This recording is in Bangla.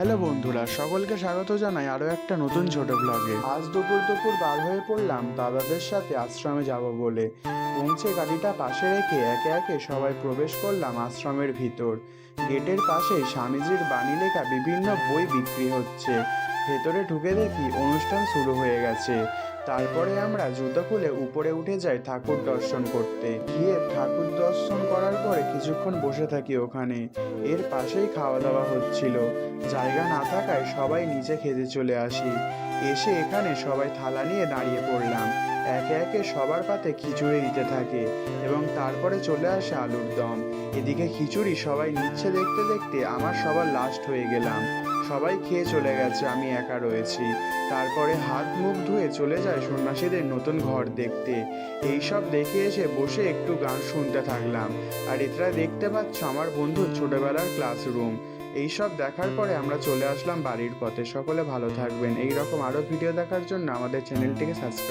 হ্যালো বন্ধুরা, সকলকে স্বাগত জানাই আরও একটা নতুন ছোট ব্লগে। আজ দুপুর বার হয়ে পড়লাম দাদাদের সাথে আশ্রমে যাব বলে। পৌঁছে গাড়িটা পাশে রেখে একে একে সবাই প্রবেশ করলাম আশ্রমের ভিতর। গেটের পাশেই স্বামীজির বাণী লেখা বিভিন্ন বই বিক্রি হচ্ছে। ভেতরে ঢুকে দেখি অনুষ্ঠান শুরু হয়ে গেছে। তারপরে আমরা জুতো খুলে উপরে উঠে যাই ঠাকুর দর্শন করতে। গিয়ে ঠাকুর দর্শন করার পরে কিছুক্ষণ বসে থাকি ওখানে। এর পাশেই খাওয়া দাওয়া হচ্ছিল। জায়গা না থাকায় সবাই নিচে খেতে চলে আসি। এসে এখানে সবাই থালা নিয়ে দাঁড়িয়ে পড়লাম। একে একে সবার পাতে খিচুড়ি দিতে থাকে এবং তারপরে চলে আসে আলুর দম। এদিকে খিচুড়ি সবাই নিচ্ছে দেখতে দেখতে আমার সবার লাস্ট হয়ে গেলাম। সবাই খেয়ে চলে গেছে, আমি একা রয়েছি। তারপরে হাত মুখ ধুয়ে চলে যায় সন্ন্যাসীদের নতুন ঘর দেখতে। এইসব দেখে এসে বসে একটু গান শুনতে থাকলাম। আর এটা দেখতে পাচ্ছ আমার বন্ধুর ছোটবেলার ক্লাসরুম। এইসব দেখার পরে আমরা চলে আসলাম বাড়ির পথে। সকলে ভালো থাকবেন। এই রকম আরও ভিডিও দেখার জন্য আমাদের চ্যানেলটিকে সাবস্ক্রাইব